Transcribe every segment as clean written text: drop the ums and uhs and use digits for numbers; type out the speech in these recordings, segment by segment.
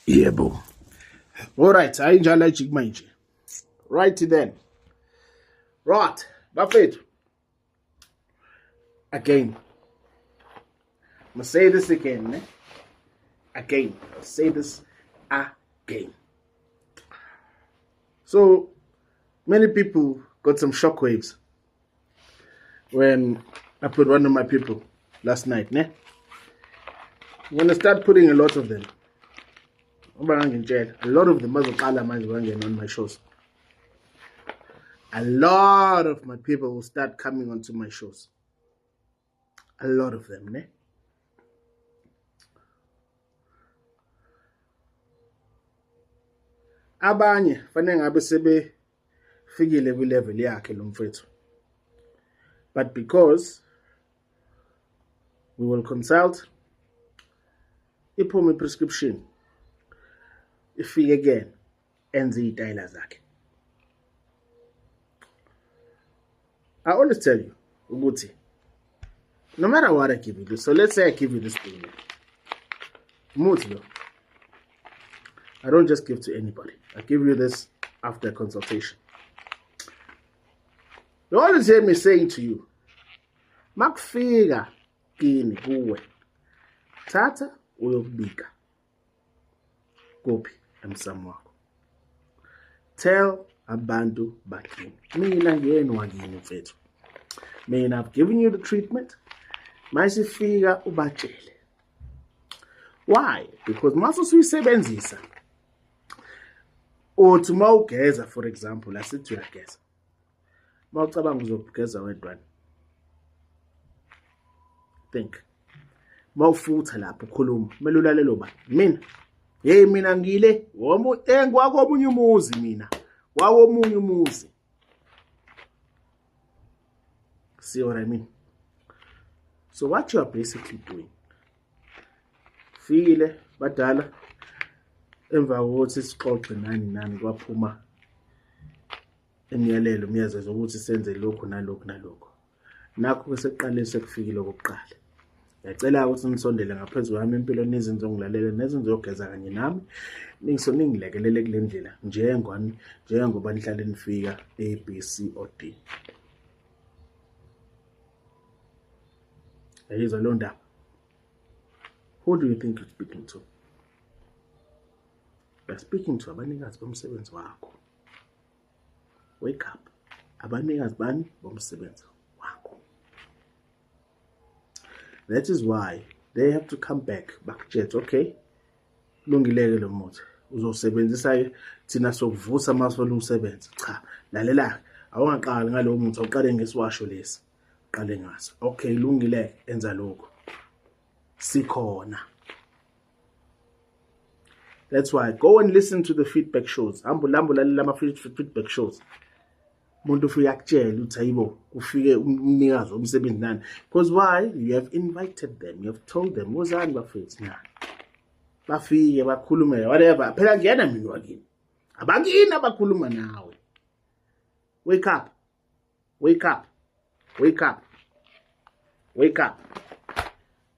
Yebo. Alright, ayinjalo ajik manje. Right then. Right, bafethu. Again. I'm gonna say this again, ne? Again. I'll say this again. So many people got some shockwaves when I put one of my people last night, ne? I'm gonna start putting a lot of them. A lot of them on my shows. A lot of my people will start coming onto my shows. A lot of them, ne? Abanye fanele ngabe sebe fikile kwi level yakhe lo mfethu. But because we will consult, iphume prescription, ifike again, enze itayila zakhe. I always tell you, Uguti, no matter what I give you this, so let's say I give you this thing. Mutlo, I don't just give to anybody. I give you this after consultation. You always hear me saying to you, Makufika kini kuwe, Tata uyokubika. Kopi emsamo wakho. Tell abantu bakini. Mina ngiyena wakini mfethu. Mina I've given you the treatment. Masifika ubatshele. Why? Because mase usuyisebenzisa. Uthi mawugeza for example, asithi uyageza. Mawucabanga uzogeza wedwana. Think. Mawufutha lapho ukhuluma, kumele ulalele ba. Mina. Hey mina ngile, ngwakomunye umuzi mina. Wawomunye umuzi. See what I mean? So what you are basically doing, file badala emva kokuthi sixoxe nani kwaphuma imiyalelo umyazezo ukuthi senze lokho nalokho. Nakho seqalise kufikile okokuqala. Ngiyacela ukuthi nisondele ngaphezulu kwami empilweni nezinto ngilalele nezinto zogeza kanye nami. Ningilekelele kule ndlela njengoba nihlale nifika A B C or D. Here's a londa. Who do you think you're speaking to? You're speaking to abanikazi bomsebenzi wakho. Wake up. Abanikazi bani bomsebenzi wakho. That is why they have to come back jet, okay? Lungileke lo muthi. Uzosebenzisa thina sokuvusa masolo usebenza. Cha, lalela. Awungaqali ngalo muthi awuqale ngesiwasho lesi. Qale ngaso. Okay, lungile enza lokho. Sikhona. That's why go and listen to the feedback shows. Ambulambo lalela ama feedback shows. Umuntu ufika akutshela uthi hayibo kufike umnikazi omsebenzi nani. Because why? You have invited them. You have told them wozani bafethu na. Bafike bakhulume whatever. Phela ngiyena mina wakini. Abakini abakhuluma nawe. Wake up. Wake up. Wake up. Wake up.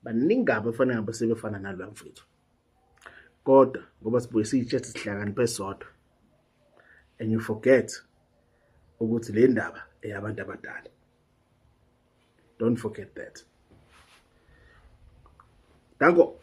Baningi abafana ngabe sebefana nalo mfethu. Kodwa ngoba sibuye siyitshethe sihlakaniphe sodwa. And you forget ukuthi le ndaba eyabantu abadala. Don't forget that. Danko.